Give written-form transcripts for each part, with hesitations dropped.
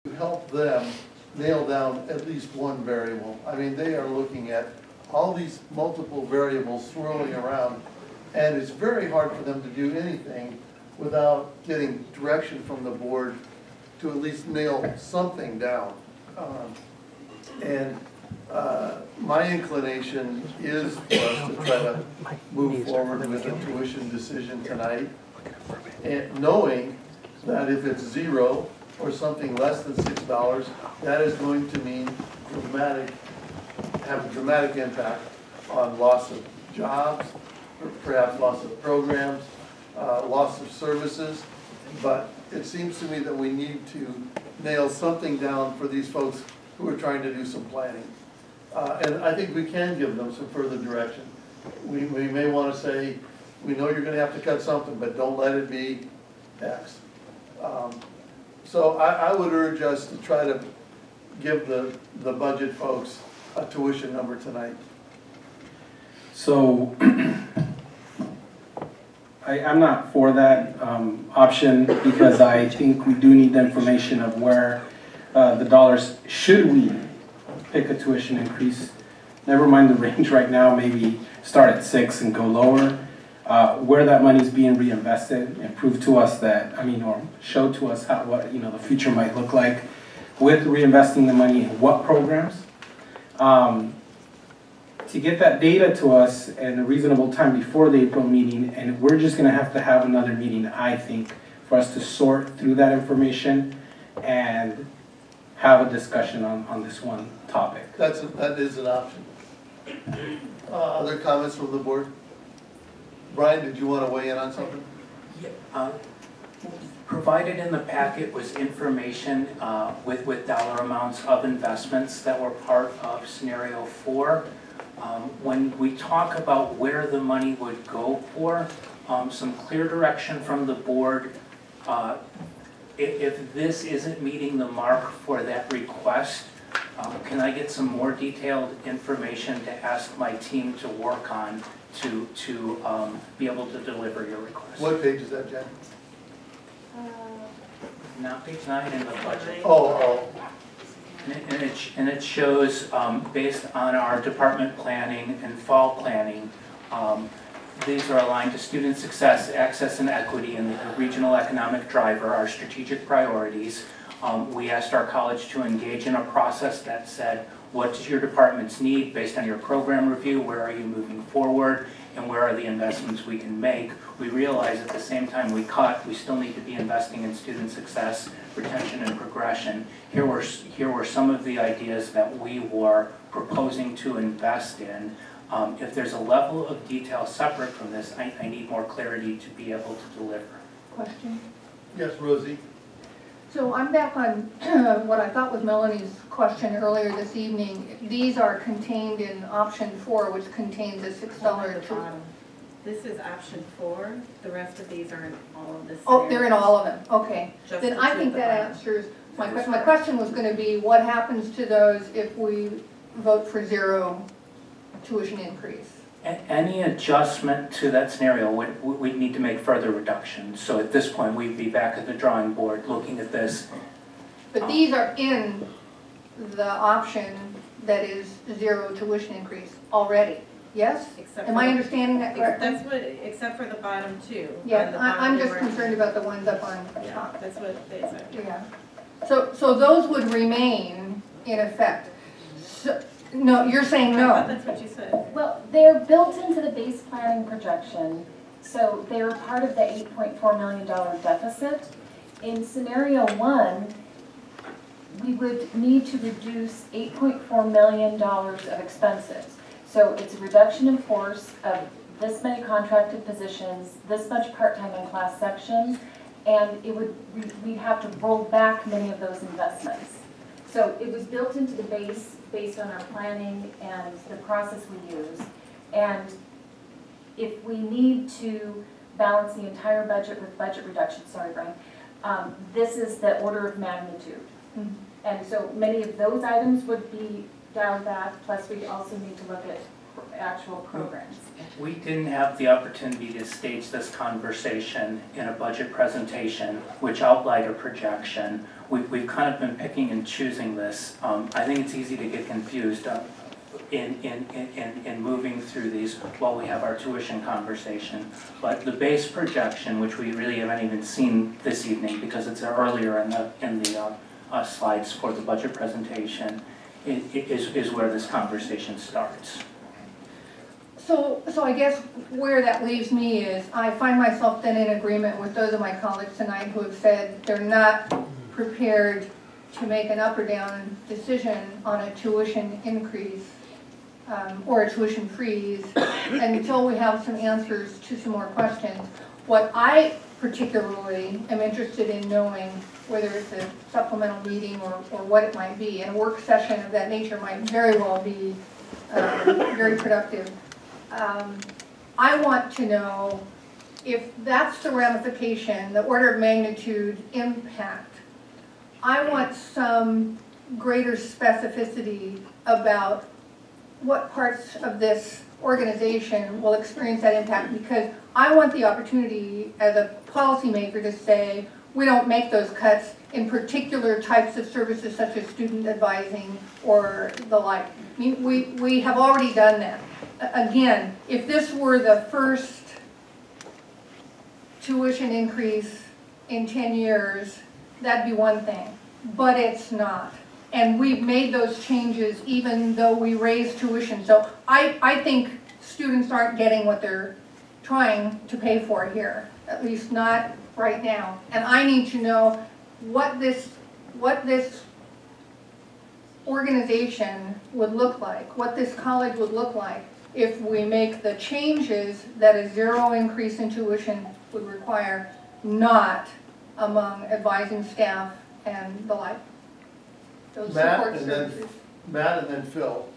to help them nail down at least one variable. I mean, they are looking at all these multiple variables swirling around, and it's very hard for them to do anything without getting direction from the board to at least nail something down. My inclination is for us to try to move forward with a tuition decision tonight, and knowing that if it's zero or something less than $6, that is going to mean have a dramatic impact on loss of jobs, or perhaps loss of programs, loss of services. But it seems to me that we need to nail something down for these folks who are trying to do some planning. And I think we can give them some further direction. We may want to say, we know you're going to have to cut something, but don't let it be X. So I would urge us to try to give the budget folks a tuition number tonight. So I'm not for that option, because I think we do need the information of where the dollars, should we pick a tuition increase, never mind the range right now, maybe start at 6 and go lower, where that money is being reinvested, and prove to us that, or show to us what the future might look like with reinvesting the money in what programs. To get that data to us in a reasonable time before the April meeting, and we're just going to have another meeting, I think, for us to sort through that information and have a discussion on this one topic. That is an option. Other comments from the board? Brian, did you want to weigh in on something? Yeah, provided in the packet was information with dollar amounts of investments that were part of scenario 4. When we talk about where the money would go for, some clear direction from the board. If this isn't meeting the mark for that request, can I get some more detailed information to ask my team to work on to be able to deliver your request? What page is that, Jen? Now page 9 in the budget. Oh. And it shows, based on our department planning and fall planning, these are aligned to student success, access, and equity, and the regional economic driver, our strategic priorities. We asked our college to engage in a process that said, what does your departments need based on your program review? Where are you moving forward? And where are the investments we can make? We realize at the same time we still need to be investing in student success, retention, and progression. Here were some of the ideas that we were proposing to invest in. If there's a level of detail separate from this, I need more clarity to be able to deliver. Question? Yes, Rosie. So I'm back on what I thought was Melanie's question earlier this evening. These are contained in option 4, which contains a $6 This is option 4. The rest of these are in all of the scenarios. Oh, they're in all of them. Okay. Just then I think that answers my question. My question was going to be, what happens to those if we vote for 0 tuition increase? Any adjustment to that scenario, we'd need to make further reductions. So at this point, we'd be back at the drawing board looking at this. But these are in the option that is 0 tuition increase already. Yes? Am I understanding that correctly? Except for the bottom 2. Yeah, I'm just concerned about the ones up on top. Yeah, that's what they said. Yeah. So those would remain in effect. So, no, you're saying no. I thought that's what you said. Well, they're built into the base planning projection, so they're part of the $8.4 million deficit. In scenario 1, we would need to reduce $8.4 million of expenses. So it's a reduction in force of this many contracted positions, this much part-time in class sections, and we'd have to roll back many of those investments. So it was built into the base based on our planning and the process we use. And if we need to balance the entire budget with budget reduction, sorry, Brian, this is the order of magnitude. Mm-hmm. And so many of those items would be dialed back, plus we also need to look at actual programs. We didn't have the opportunity to stage this conversation in a budget presentation, which outlined a projection. we've kind of been picking and choosing this. I think it's easy to get confused in moving through these while we have our tuition conversation. But the base projection, which we really haven't even seen this evening because it's earlier in the slides for the budget presentation, is where this conversation starts. So I guess where that leaves me is I find myself then in agreement with those of my colleagues tonight who have said they're not prepared to make an up or down decision on a tuition increase or a tuition freeze until we have some answers to some more questions. What I particularly am interested in knowing, whether it's a supplemental meeting or what it might be, and a work session of that nature might very well be very productive. I want to know if that's the ramification, the order of magnitude impact. I want some greater specificity about what parts of this organization will experience that impact, because I want the opportunity as a policymaker to say, we don't make those cuts in particular types of services such as student advising or the like. I mean, we have already done that. Again, if this were the first tuition increase in 10 years, that'd be one thing, but it's not. And we've made those changes even though we raised tuition. So I think students aren't getting what they're trying to pay for here, at least not right now. And I need to know what this organization would look like, what this college would look like if we make the changes that a zero increase in tuition would require, not among advising staff and the like. Those support services. Matt and then Phil.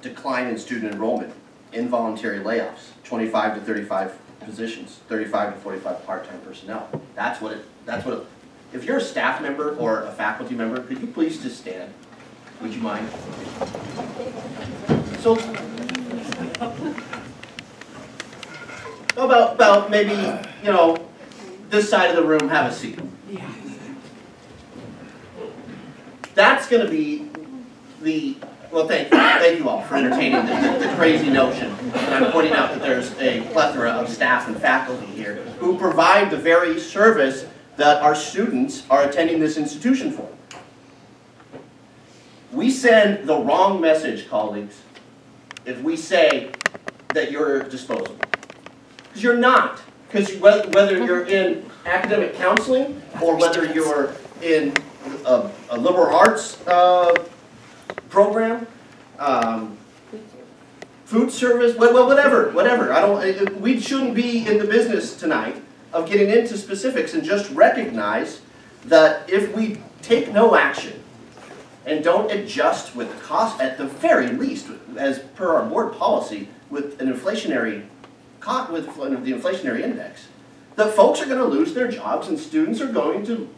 Decline in student enrollment, involuntary layoffs, 25 to 35 positions, 35 to 45 part-time personnel. That's what it, if you're a staff member or a faculty member, could you please just stand? Would you mind? So, about maybe, you know, this side of the room, have a seat. That's going to be the, well, thank you all for entertaining the crazy notion. And I'm pointing out that there's a plethora of staff and faculty here who provide the very service that our students are attending this institution for. We send the wrong message, colleagues, if we say that you're disposable. Because you're not. Because whether you're in academic counseling or whether you're in a liberal arts program, food service, well, whatever. We shouldn't be in the business tonight of getting into specifics, and just recognize that if we take no action and don't adjust with the cost, at the very least, as per our board policy, with an inflationary with the inflationary index, that folks are going to lose their jobs and students are going to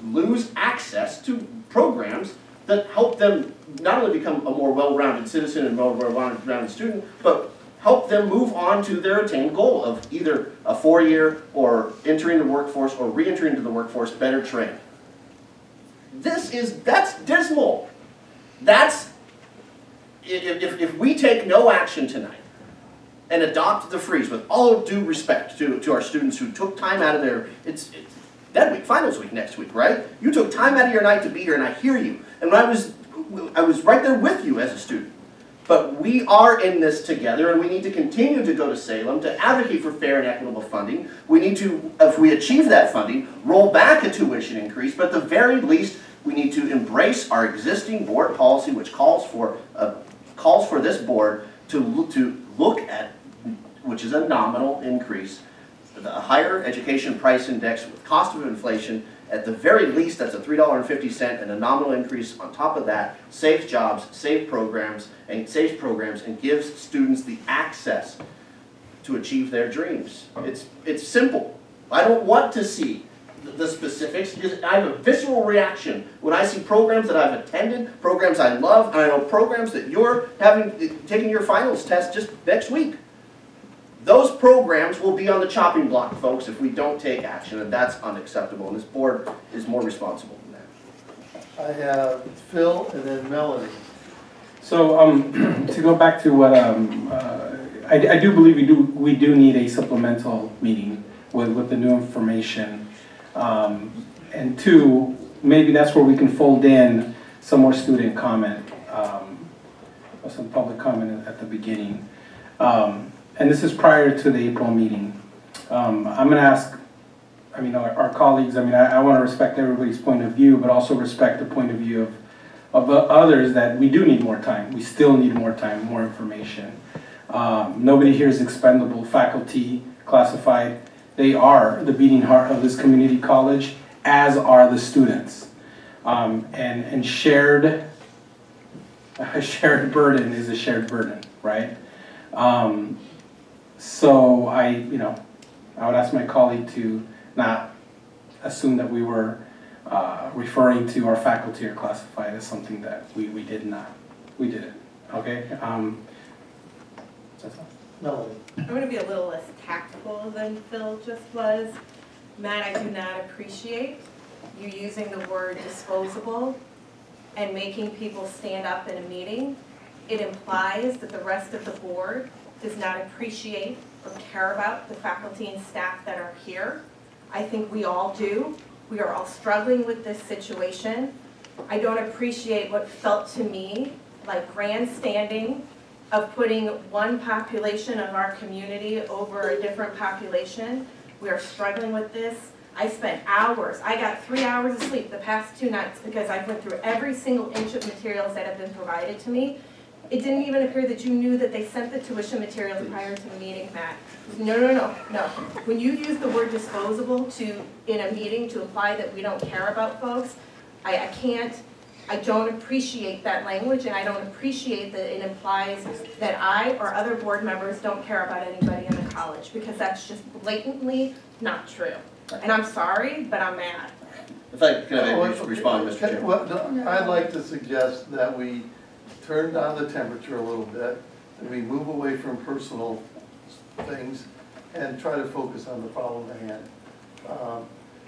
lose access to programs that help them not only become a more well-rounded citizen and more well-rounded student, but help them move on to their attained goal of either a 4-year or entering the workforce or re-entering into the workforce better trained. That's dismal. That's, if we take no action tonight and adopt the freeze with all due respect to our students who took time out of their, it's dead week, finals week next week, right? You took time out of your night to be here, and I hear you. And I was right there with you as a student. But we are in this together, and we need to continue to go to Salem to advocate for fair and equitable funding. We need to, if we achieve that funding, roll back a tuition increase, but at the very least, we need to embrace our existing board policy, which calls for this board to look at, which is a nominal increase, the higher education price index with cost of inflation. At the very least, that's a $3.50 and a nominal increase on top of that saves jobs, saves programs, and gives students the access to achieve their dreams. It's simple. I don't want to see the specifics because I have a visceral reaction when I see programs that I've attended, programs I love, and I know programs that you're taking your finals test just next week. Those programs will be on the chopping block, folks, if we don't take action, and that's unacceptable, and this board is more responsible than that. I have Phil and then Melanie. So to go back to what I do believe we do need a supplemental meeting with the new information, and two, maybe that's where we can fold in some more student comment or some public comment at the beginning. And this is prior to the April meeting. I'm going to ask, our colleagues, I want to respect everybody's point of view, but also respect the point of view of others that we do need more time. We still need more time, more information. Nobody here is expendable. Faculty, classified, they are the beating heart of this community college, as are the students. And shared burden is a shared burden, right? So I would ask my colleague to not assume that we were referring to our faculty or classified as something that we did not. We didn't, okay? That's all. Melanie. I'm going to be a little less tactful than Phil just was. Matt, I do not appreciate you using the word disposable and making people stand up in a meeting. It implies that the rest of the board does not appreciate or care about the faculty and staff that are here. I think we all do. We are all struggling with this situation. I don't appreciate what felt to me like grandstanding of putting one population of our community over a different population. We are struggling with this. I spent hours, I got 3 hours of sleep the past 2 nights because I went through every single inch of materials that have been provided to me. It didn't even appear that you knew that they sent the tuition materials prior to the meeting, Matt. No. When you use the word disposable in a meeting to imply that we don't care about folks, I don't appreciate that language, and I don't appreciate that it implies that I or other board members don't care about anybody in the college, because that's just blatantly not true. And I'm sorry, but I'm mad. If I could respond, Mr. Chairman. I'd like to suggest that we turn down the temperature a little bit, and we move away from personal things and try to focus on the problem at hand.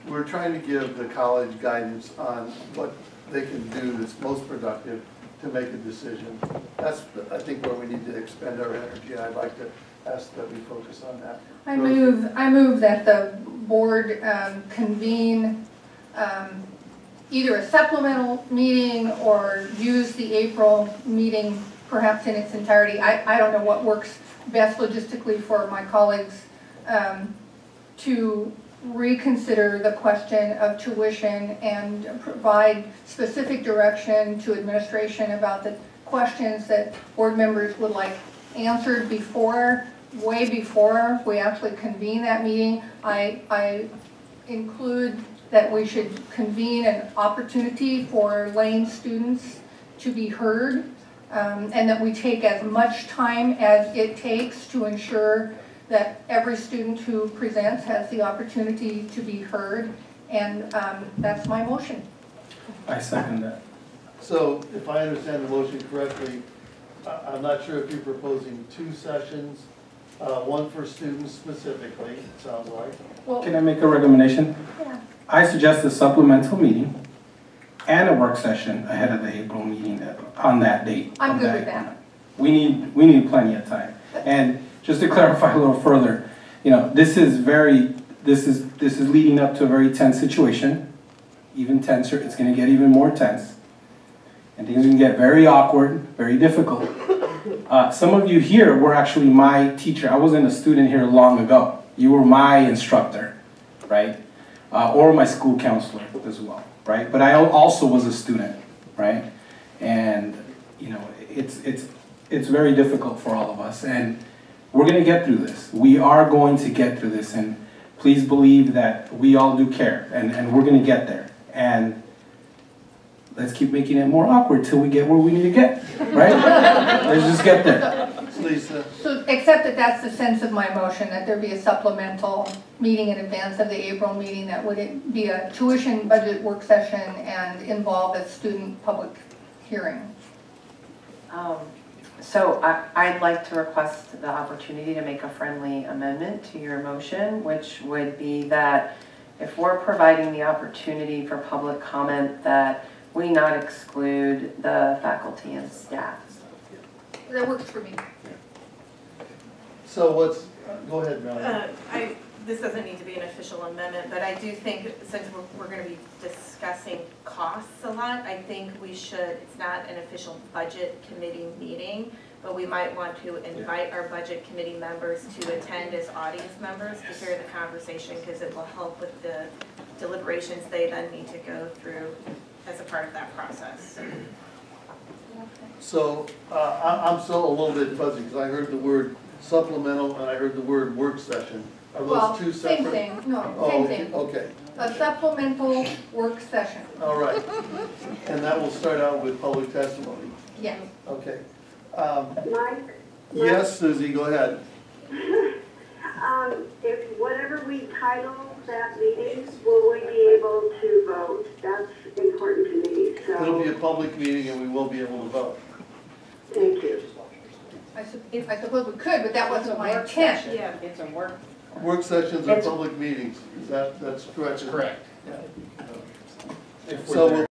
We're trying to give the college guidance on what they can do that's most productive to make a decision. That's, I think, where we need to expend our energy. I'd like to ask that we focus on that. I move that the board convene either a supplemental meeting or use the April meeting perhaps in its entirety. I don't know what works best logistically for my colleagues to reconsider the question of tuition and provide specific direction to administration about the questions that board members would like answered way before we actually convene that meeting. I include that we should convene an opportunity for Lane students to be heard, and that we take as much time as it takes to ensure that every student who presents has the opportunity to be heard, and that's my motion. I second that. So if I understand the motion correctly, I'm not sure if you're proposing 2 sessions, one for students specifically, it sounds like. Well, Can I make a recommendation? yeah. I suggest a supplemental meeting and a work session ahead of the April meeting on that date. I'm good with that. We need plenty of time. And just to clarify a little further, this is leading up to a very tense situation, even tenser. It's going to get even more tense, and things are going to get very awkward, very difficult. Some of you here were actually my teacher. I wasn't a student here long ago. You were my instructor, right? Or my school counselor as well, right? But I also was a student, right? And it's very difficult for all of us, and we're going to get through this. We are going to get through this, and please believe that we all do care, and we're going to get there. And let's keep making it more awkward till we get where we need to get, right? Let's just get there. Lisa. So, except that that's the sense of my motion, that there be a supplemental meeting in advance of the April meeting that would be a tuition budget work session and involve a student public hearing. So I'd like to request the opportunity to make a friendly amendment to your motion, which would be that if we're providing the opportunity for public comment, that we not exclude the faculty and staff. That works for me. So what's, go ahead, Melanie. This doesn't need to be an official amendment, but I do think since we're going to be discussing costs a lot, I think we should, it's not an official budget committee meeting, but we might want to invite our budget committee members to attend as audience members to hear the conversation, because it will help with the deliberations they then need to go through as a part of that process. So I'm still a little bit fuzzy because I heard the word supplemental and I heard the word work session. Are Well, those two same separate? thing, no, Oh, same okay, thing. okay, A supplemental work session, all right. And that will start out with public testimony. yes. Okay. Mike? Yes, Susie, go ahead. If whatever we title that meeting, will we be able to vote? That's important to me, It'll be a so, public meeting and we will be able to vote. thank you. I suppose we could, but that wasn't my intent. Yeah. It's a work. Work sessions are public meetings. Is that's correct? Correct. Yeah. If So we're we'll